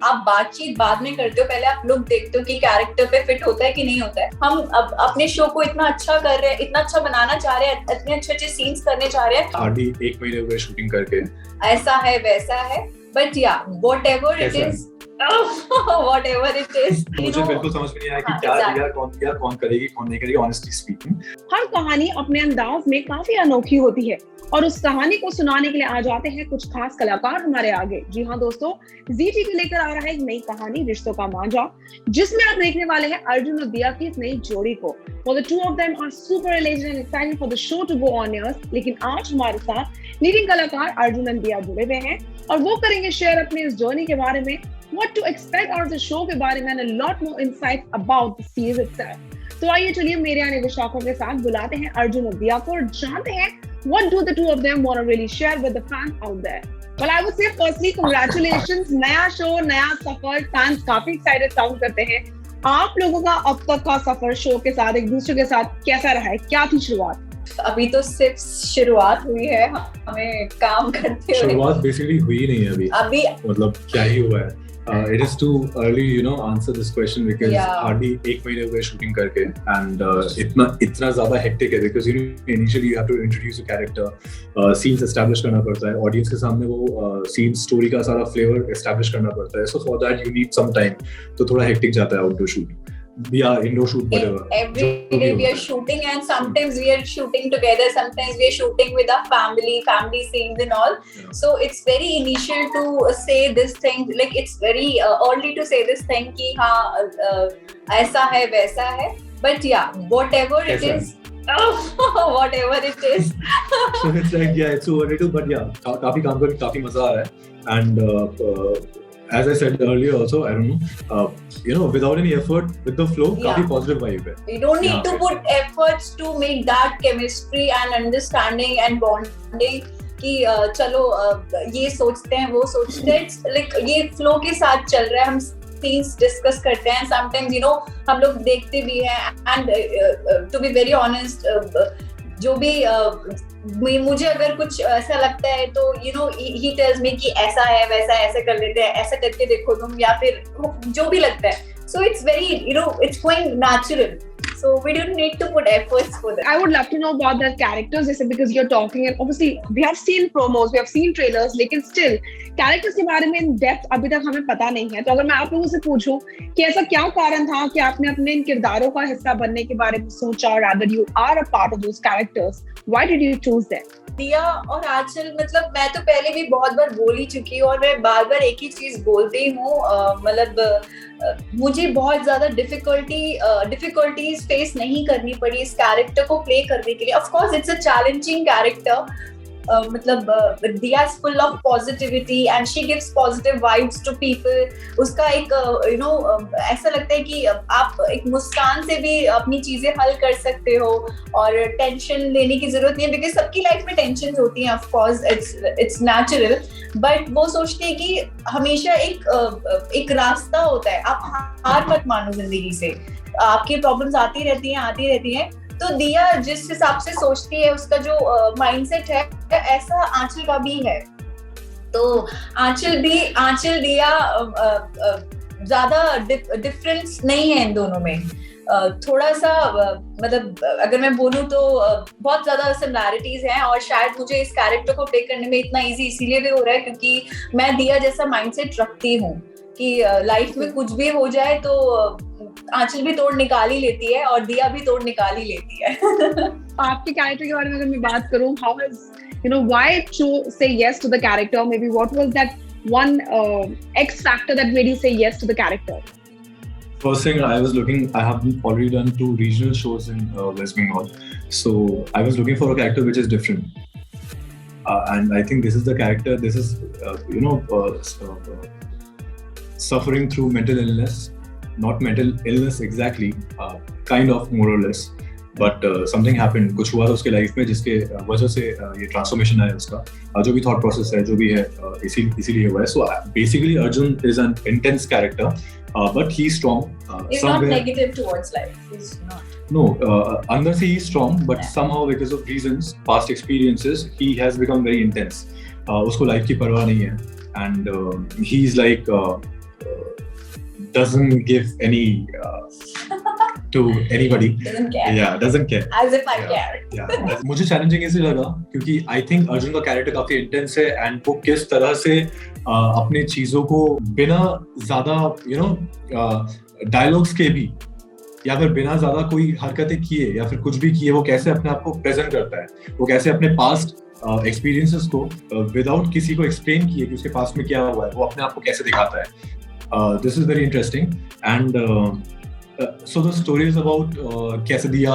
आप बातचीत बाद में करते हो, पहले आप लुक देखते हो कि कैरेक्टर पे फिट होता है कि नहीं होता है। हम अब अपने शो को इतना अच्छा कर रहे हैं, इतना अच्छा बनाना चाह रहे हैं, इतने अच्छे सीन्स करने चाह रहे हैं। हार्डली 1 महीने हुए शूटिंग करके। ऐसा है वैसा है, बट या whatever it is, whatever it is, मुझे बिल्कुल समझ में नहीं आया कि क्या कौन करेगी कौन नहीं करेगी। ऑनेस्टली स्पीकिंग, हर कहानी अपने अंदाज में काफी अनोखी होती है और उस कहानी को सुनाने के लिए आ जाते हैं कुछ खास कलाकार हमारे आगे। जी हाँ दोस्तों, जी टीवी लेकर आ रहा है एक नई कहानी रिश्तों का मांझा, जिसमें आप देखने वाले हैं अर्जुन और दिया की इस नई जोड़ी को। For the two of them are super related and excited for the show to go on air। लेकिन आज हमारे साथ लीडिंग कलाकार अर्जुन और दिया जुड़े हुए हैं और वो करेंगे शेयर अपने इस जर्नी के बारे में, what to expect out of the show के बारे में, and a lot more insights about the series itself। तो आइए चलिए मेरे आने विशाखों के साथ बुलाते हैं अर्जुन और दिया को और जानते हैं what do the two of them want to really share with the fans out there। Well, I would say firstly congratulations, नया शो, नया सफर, फैंस काफी एक्साइटेड साउंड करते हैं। आप लोगों का अब तक का सफर शो के साथ एक दूसरे के साथ कैसा रहा है, क्या थी शुरुआत? अभी तो सिर्फ शुरुआत हुई है, हमें काम करते हुए शुरुआत बेसिकली हुई नहीं है अभी मतलब क्या ही हुआ है। It is too early, answer this question because hardly 1 महीने हुए शूटिंग करके and इतना ज़्यादा hectic है because initially you have to introduce a character, scenes establish करना पड़ता है, audience के सामने वो scene story का सारा flavor establish करना पड़ता है, so for that you need some time, तो थोड़ा hectic जाता है outdoor shoot। Indoor shoot, whatever. Every day we are shooting and sometimes we are shooting together, sometimes we are shooting with our family scenes and all. Yeah. So it's very initial to say this thing, like it's very early to say this thing कि हाँ ऐसा है वैसा है, but yeah, whatever it is, whatever it is. So it's like it's too early to, but yeah, काफी काम करके काफी मजा आ रहा है and as I said earlier also, I don't know, without any effort, with the flow, काफी positive vibe है। You don't need to put efforts to make that chemistry and understanding and bonding कि चलो ये सोचते हैं वो सोचते हैं, like ये flow के साथ चल रहा है, हम things discuss करते हैं, sometimes हम लोग देखते भी हैं and to be very honest, जो भी मुझे अगर कुछ ऐसा लगता है तो he tells me कि ऐसा है वैसा है, ऐसे कर लेते हैं, ऐसा करके देखो तुम, या फिर जो भी लगता है, so it's very it's going natural, so we don't need to put efforts for that. I would love to know about their characters, जैसे because you're talking and obviously we have seen promos, we have seen trailers, लेकिन still characters के बारे में in depth अभी तक हमें पता नहीं है। तो अगर मैं आप लोगों से पूछूं कि ऐसा क्या कारण था कि आपने अपने इन किरदारों का हिस्सा बनने के बारे में सोचा, or rather you are a part of those characters, why did you choose them? दिया और आंचल, मतलब मैं तो पहले भी बहुत बार बोल ही चुकी हूँ और मैं बार बार एक ही चीज बोलती हूँ, मतलब मुझे बहुत ज्यादा डिफिकल्टीज फेस नहीं करनी पड़ी इस कैरेक्टर को प्ले करने के लिए। Of course it's a challenging character, मतलब Diya is full of positivity and she gives positive vibes to people. उसका एक ऐसा लगता है कि आप एक मुस्कान से भी अपनी चीजें हल कर सकते हो और टेंशन लेने की जरूरत नहीं है, बिकॉज सबकी लाइफ में टेंशन होती हैं, of course it's natural, but वो सोचते हैं कि हमेशा एक रास्ता होता है, आप हार मत मानो जिंदगी से, आपकी प्रॉब्लम्स आती रहती हैं। तो दिया जिस हिसाब से सोचती है, उसका जो माइंडसेट है, ऐसा आंचल का भी है। तो आंचल दिया ज्यादा डिफरेंस नहीं है इन दोनों में, थोड़ा सा मतलब अगर मैं बोलूं तो बहुत ज्यादा सिमिलैरिटीज हैं, और शायद मुझे इस कैरेक्टर को प्ले करने में इतना इजी इसीलिए भी हो रहा है क्योंकि मैं दिया जैसा माइंडसेट रखती हूँ कि लाइफ में कुछ भी हो जाए तो आंचल भी तोड़ निकाल ही लेती है और दिया भी तोड़ निकाल ही लेती है। आपके कैरेक्टर के बारे में अगर मैं बात करूं, how has why to say yes to the character, maybe what was that one X factor that made you say yes to the character? First thing, I have already done 2 regional shows in West Bengal, so I was looking for a character which is different, and I think this is the character. This is suffering through mental illness, not mental illness exactly, kind of more or less, but something happened, कुछ हुआ था उसके life में जिसके वजह से ये transformation आया, उसका जो भी थॉट प्रोसेस है जो भी है इसीलिए हुआ है। So basically Arjun is an intense character, but he's strong. He's not negative towards life. He's not. No, अंदर से he's strong, but somehow because of reasons, past experiences, he has become very intense. उसको life की परवाह नहीं है, and he's like doesn't give any to anybody. Doesn't care. Yeah, doesn't care. As if I care. Yeah. मुझे challenging इसलिए लगा क्योंकि I think Arjun का कैरेक्टर काफी इंटेंस है एंड वो किस तरह से अपनी चीजों को बिना ज्यादा डायलॉग्स के भी या फिर बिना ज्यादा कोई हरकतें किए या फिर कुछ भी किए वो कैसे अपने आप को प्रेजेंट करता है, वो कैसे अपने पास्ट एक्सपीरियंसेस को विदाउट किसी को एक्सप्लेन किए कि उसके पास्ट में क्या हुआ है वो अपने आप को कैसे दिखाता है. This is very interesting and so the story is about कैसे दिया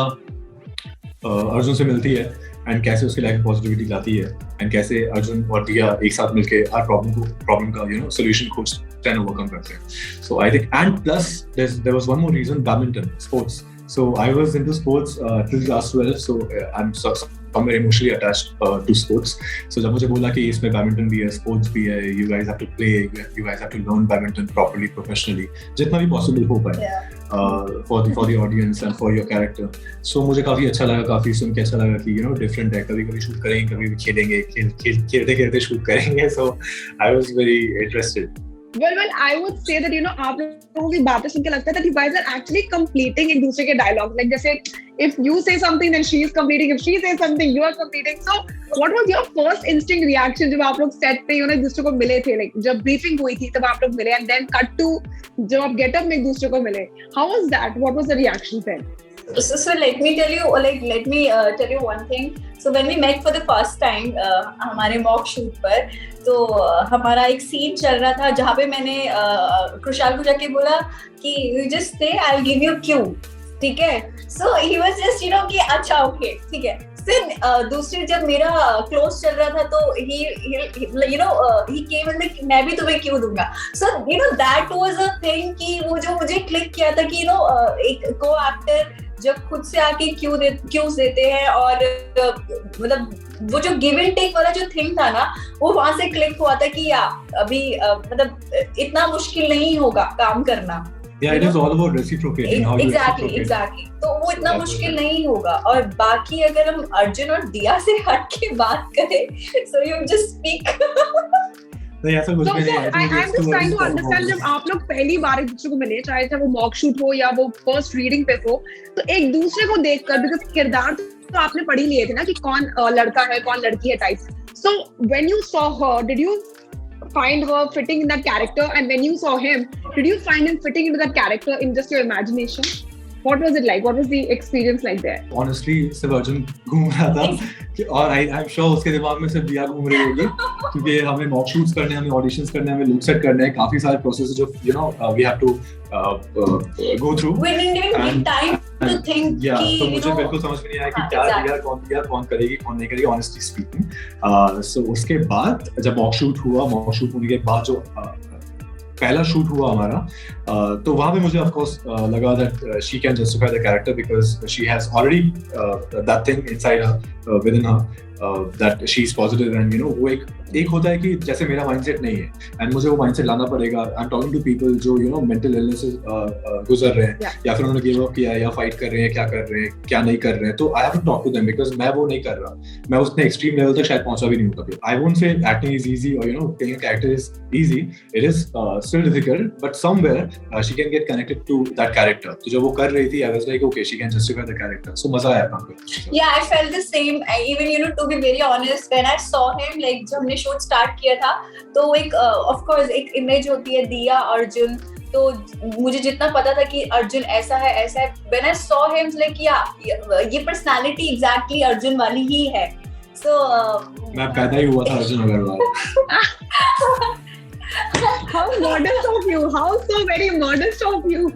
अर्जुन से मिलती है एंड कैसे उसकी लाइफ में पॉजिटिविटी लाती है एंड कैसे अर्जुन और दिया एक साथ मिलके हर प्रॉब्लम का सोल्यूशन खोजते हैं, ओवरकम करते हैं. So I think and plus there was one more reason, badminton, sports. So I was into sports till class 12, so I'm somewhere emotionally attached to sports. So जब मुझे बोला कि इसमें बैडमिंटन भी है, स्पोर्ट्स भी है, you guys have to play, you guys have to learn badminton properly, professionally, जितना भी possible हो पाए for the audience and for your character. So मुझे काफी अच्छा लगा, काफी सुन के अच्छा लगा कि different है, कभी कभी शूट करेंगे, कभी खेलेंगे, खेलते शूट करेंगे. So I was very interested. Well, I would say that आप लोगों की बातें सुन के लगता है that you guys are actually completing एक दूसरे के dialogue. Like जैसे if you say something then she is completing, if she says something you are completing. So what was your first instinct reaction जब आप लोग set पे एक दूसरे को मिले थे, like जब briefing हुई थी तब आप लोग मिले and then cut to जब आप get up में एक दूसरे को मिले? How was that? What was the reaction then? So let me tell you one thing. So when we met for the first time हमारे mock shoot पर, तो हमारा एक सीन चल रहा था जहाँ पे मैंने खुशहाल को जाके बोला कि you just say I'll give you cue, ठीक है? So he was just कि अच्छा okay, ठीक है. फिर दूसरी जब मेरा क्लोज चल रहा था तो he came and like मैं भी तुम्हें क्यों दूंगा. So that was a thing कि वो जो मुझे क्लिक किया था कि एक को एक्टर जब खुद से आके क्यूज देते हैं और मतलब वो जो गिव एंड टेक वाला जो थिंग था ना वो वहां से क्लिक हुआ था कि अभी मतलब इतना मुश्किल नहीं होगा काम करना. Yeah, it is all about reciprocating. Exactly. तो वो इतना मुश्किल नहीं होगा. और बाकी अगर हम अर्जुन और दिया से हट के बात करें, so you just speak. नहीं ऐसा कुछ भी नहीं है. I'm just trying to understand जब आप लोग पहली बार एक दूसरे को मिले, चाहे वो मॉक शूट हो या वो फर्स्ट रीडिंग पे हो, तो एक दूसरे को देखकर बिकॉज़ किरदार तो आपने पढ़ ही लिए थे ना कि कौन लड़का है कौन लड़की है type. So when you saw her, did you find her fitting in that character, and when you saw him, did you find him fitting into that character in just your imagination? What was it like? What was the experience like there? Honestly, सिर्फ अर्जुन घूम रहा था और I'm sure उसके दिमाग में सिर्फ दिया घूम रही होगी क्योंकि हमें मॉक शूट्स करने हैं, हमें ऑडिशंस करने हैं, हमें लुक सेट करने हैं, काफी सारे प्रोसेस जो we have to go through. We didn't even get time to think. तो मुझे बिल्कुल समझ में नहीं आया कि क्या दिया कौन करेगी कौन नहीं करेगी. Honestly speaking, so उसके बाद जब मॉक शूट होने के बाद जो पहला शूट हुआ हमारा, तो वहां पे मुझे ऑफ कोर्स लगा that she can justify the character because she has already that thing inside her, within her, that she is positive and वो एक होता है कि जैसे मेरा माइंडसेट नहीं है एंड मुझे वो माइंडसेट लाना पड़ेगा. I am talking to people जो मेंटल इलनेसेस गुजर रहे हैं या फिर उन्होंने गिव अप किया या फाइट कर रहे हैं, क्या कर रहे हैं क्या नहीं कर रहे हैं. तो I have to talk to them because मैं वो नहीं कर रहा, मैं उतने एक्सट्रीम लेवल तक शायद पहुंचा भी नहीं हूं कभी. I won't say acting is easy और playing a character is easy. It is still difficult but somewhere she can get connected to that character. तो जब वो कर रही थी I was like okay she can justify the character. So मजा आया काम करके. Yeah I felt the same even to be very honest when I saw him like जब हमने शूट स्टार्ट किया था तो एक ऑफ कोर्स एक इमेज होती है दिया अर्जुन, तो मुझे जितना पता था कि अर्जुन ऐसा है when I saw him like ये पर्सनालिटी एग्जैक्टली अर्जुन वाली ही है. सो मैं पैदा ही हुआ था Arjun Agarwal. How modest of you, how so very modest of you.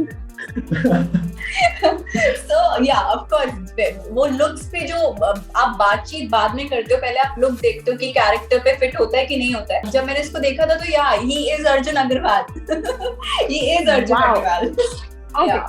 So yeah, of course वो looks पे जो आप बातचीत बाद में करते हो, पहले आप look देखते हो कि कैरेक्टर पे फिट होता है कि नहीं होता है. जब मैंने इसको देखा था तो he is Arjun Agarwal. He is Arjun Agarwal. Okay. Yeah.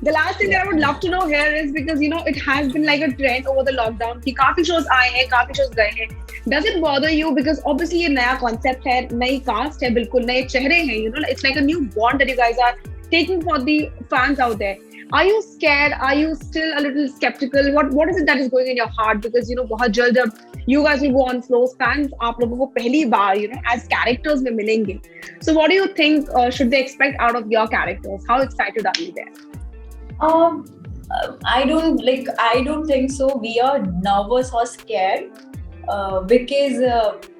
The last thing that I would love to know here is because it has been like a trend over the lockdown कि काफी shows आए हैं, काफी shows गए हैं. Does it bother you because obviously ये नया concept है, नई cast है, बिल्कुल नए चेहरे हैं, it's like a new bond that you guys are taking for the fans out there. Are you scared? Are you still a little skeptical? What is it that is going in your heart? Because बहुत जल्द जब you guys will go on floors, fans आप लोगों को पहली बार as characters में मिलेंगे. So what do you think should they expect out of your characters? How excited are you there? I don't think so. We are nervous or scared. Because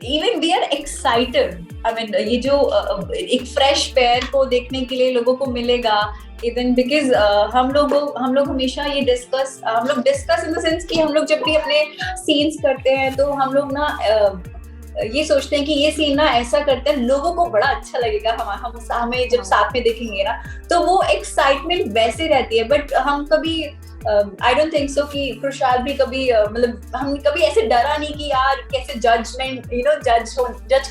even we are excited. I mean, ये जो एक fresh pair को देखने के लिए लोगों को मिलेगा. Even because हम लोग हमेशा ये discuss in the sense कि हम लोग जब भी अपने scenes करते हैं तो हम लोग ना ये सोचते हैं कि ये सीन ना ऐसा करते हैं लोगों को बड़ा अच्छा लगेगा, हम हमें जब साथ में देखेंगे ना तो वो एक्साइटमेंट वैसे रहती है. बट हम कभी आई डोंट थिंक सो कि खुशहाल भी कभी मतलब हम कभी ऐसे डरा नहीं कि यार कैसे जज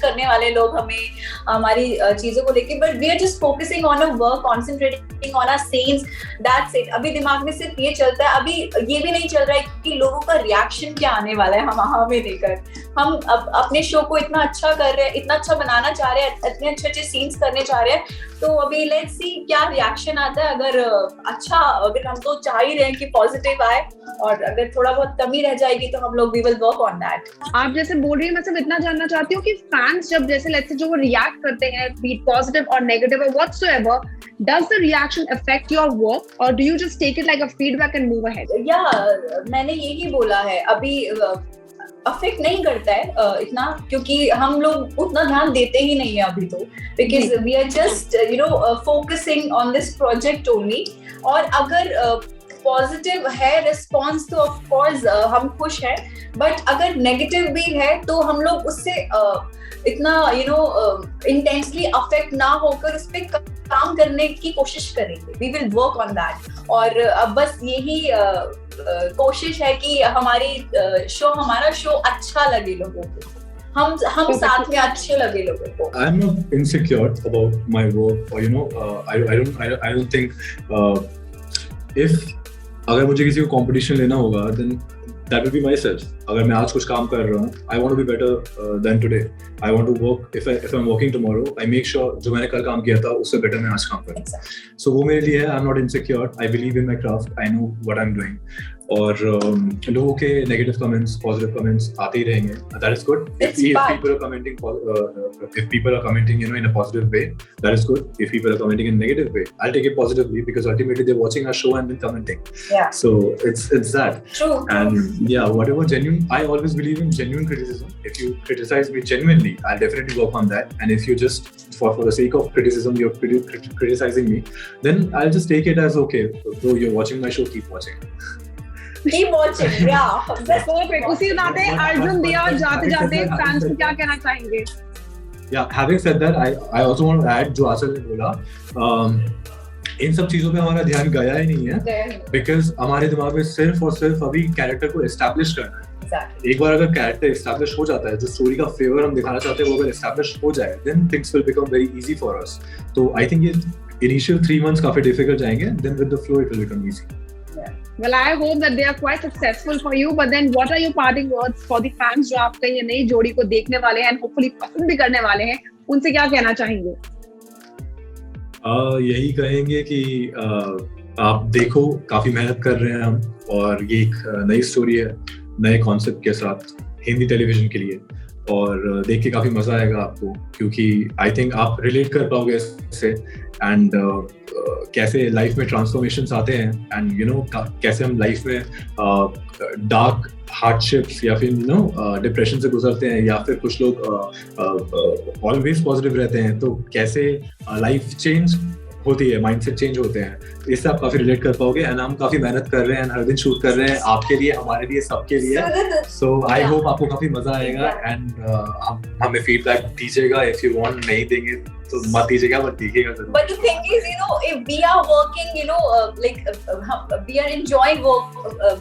करने वाले लोग हमें हमारी चीजों को लेके. But we are just focusing on a work, concentrating on our scenes, that's it. अभी दिमाग में सिर्फ ये चलता है, अभी ये भी नहीं चल रहा है कि लोगों का रिएक्शन क्या आने वाला है हमें लेकर. हम अपने शो को इतना अच्छा कर रहे हैं, इतना अच्छा बनाना चाह रहे हैं, इतने अच्छे सीन्स करने चाह रहे हैं. तो अभी लेट्स सी क्या रिएक्शन आता है. अगर हम तो चाह ही रहे हैं कि पॉजिटिव आए, और अगर थोड़ा बहुत कमी रह जाएगी तो हम लोग we will work on that. आप जैसे बोल रही हैं, मैं सिर्फ इतना जानना चाहती हूँ कि फैंस जब जैसे लेट्स से जो वो रिएक्ट करते हैं, बी इट पॉजिटिव और नेगेटिव और whatsoever, does the reaction affect your work और do you just take it like a feedback and move ahead? या मैंने यही बोला है, अभी अफेक्ट नहीं करता है इतना, क्योंकि हम लोग उतना ध्यान देते ही नहीं है अभी तो, because we are just focusing on this project only. और अगर पॉजिटिव है रिस्पॉन्स तो ऑफ कोर्स हम खुश हैं, बट अगर नेगेटिव भी है तो हम लोग उससे इतना इंटेंसली अफेक्ट ना होकर उस पे काम करने की कोशिश करेंगे. We will work on that. और अब बस यही कोशिश है कि हमारा शो अच्छा लगे लोगों को, हम साथ में अच्छे लगे लोगों को. I'm not insecure about my work, or I don't think if अगर मुझे किसी को कंपटीशन लेना होगा then that will be myself. अगर मैं आज कुछ काम कर रहा हूँ, I want to be better than today. I want to work. If I'm working tomorrow, I make sure जो मैंने कल काम किया था उससे बेटर मैं आज काम करूँ. So वो मेरे लिए है. I'm not insecure. I believe in my craft. I know what I'm doing. और लोगों के नेगेटिव कमेंट्स, पॉजिटिव कमेंट्स आते ही रहेंगे. That is good. If people are commenting, in a positive way, that is good. If people are commenting in a negative way, I'll take it positively because ultimately they're watching our show and then commenting. Yeah. So it's that. True. And yeah, whatever genuine, I always believe in genuine criticism. If you criticize me genuinely, I'll definitely work on that. And if you just for the sake of criticism, you're criticizing me, then I'll just take it as okay. Though you're watching my show, keep watching. Keep watching, yeah. Perfect. उसी नाते अर्जुन दिया जाते fans को क्या कहना चाहेंगे? Yeah, having said that, I also want to add जो आचल ने बोला, इन सब चीजों पे हमारा ध्यान गया ही नहीं है, because हमारे दिमाग में सिर्फ और सिर्फ अभी कैरेक्टर को एस्टैब्लिश करना है. Exactly. एक बार अगर कैरेक्टर एस्टैब्लिश हो जाता है, जो स्टोरी का फ्लेवर हम दिखाना चाहते हैं वो अगर एस्टैब्लिश हो जाए, then things will become very easy for us. तो I think ये initial 3 months काफी difficult जाएंगे, then with the flow it will become easy. Well, I hope that they are quite successful for you. But then, what are your parting words for the fans जो आपका ये नई जोड़ी को देखने वाले हैं and hopefully पसंद भी करने वाले हैं? उनसे क्या कहना चाहेंगे? यही कहेंगे कि आप देखो, काफी मेहनत कर रहे हैं हम, और ये एक नई स्टोरी है नए कॉन्सेप्ट के साथ हिंदी टेलीविजन के लिए, और देख के काफी मजा आएगा आपको, क्योंकि आई थिंक आप रिलेट कर पाओगे इससे. एंड कैसे लाइफ में ट्रांसफॉर्मेशंस आते हैं, एंड कैसे हम लाइफ में डार्क हार्डशिप्स या फिर डिप्रेशन से गुजरते हैं, या फिर कुछ लोग ऑलवेज पॉजिटिव रहते हैं, तो कैसे लाइफ चेंज होती है, माइंडसेट चेंज होते हैं. इससे आप काफी रिलेट कर पाओगे. एंड हम काफी मेहनत कर रहे हैं, हर दिन शूट कर रहे हैं आपके लिए, हमारे लिए, सबके लिए. सो आई होप आपको काफी मजा आएगा. एंड हमें फीडबैक दीजिएगा. इफ यू वांट नहीं देंगे तो मत दीजिएगा, बट दिखेगा जरूर. But the thing is, if we are working, we are enjoying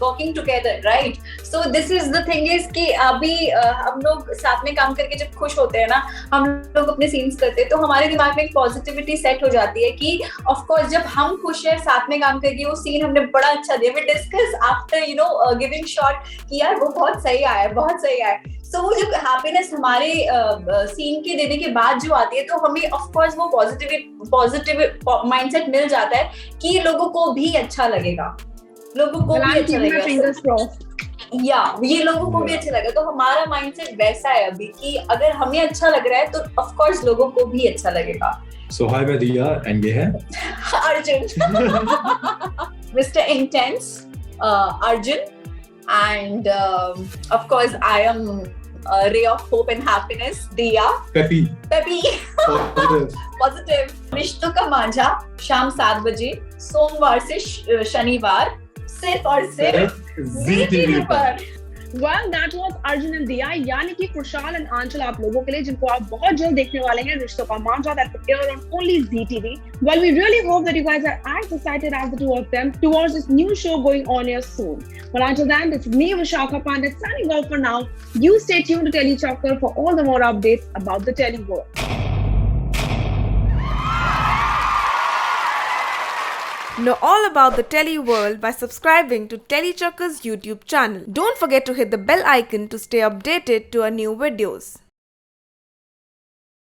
working together, right? So this is the thing is कि अभी हम लोग साथ में काम करके जब खुश होते हैं ना, हम लोग अपने सीन्स करते हैं, तो हमारे दिमाग में एक पॉजिटिविटी सेट हो जाती है कि ऑफ कोर्स जब हम खुश हैं साथ में काम करके, वो सीन हमने बड़ा अच्छा दिया. We discuss after giving shot कि यार वो बहुत सही आया, बहुत सही आया. सो वो जो हैप्पीनेस हमारे सीन के देने के बाद जो आती है, तो हमें ऑफ कोर्स वो पॉजिटिव माइंडसेट मिल जाता है कि लोगों को भी अच्छा लगेगा, लोगों को भी अच्छा लगेगा, या ये लोगों को भी अच्छा लगेगा। तो हमारा माइंडसेट वैसा है अभी कि अगर हमें अच्छा लग रहा है तो ऑफ कोर्स लोगों को भी अच्छा लगेगा। So hi मैं दिया and ये है Arjun Mr. Intense Arjun, and of course I am a ray of hope and happiness, Diya Peppy positive। रिश्तों का मांझा शाम 7 बजे सोमवार से शनिवार सिर्फ और सिर्फ जी टीवी पर। Well, that was Arjun and Diya, यानी कि खुशहाल and आंचल आप लोगों के लिए, जिनको आप बहुत जल्द देखने वाले हैं रिश्तों का मांझा, that will air on only Zee TV. Well, we really hope that you guys are as excited as the two of them towards this new show going on air soon. Well, until then, this is me, Vishakha Pandit, signing off for now. You stay tuned to Telechocker for all the more updates about the Tele world. Know all about the Tele world by subscribing to Telechocker's YouTube channel. Don't forget to hit the bell icon to stay updated to our new videos.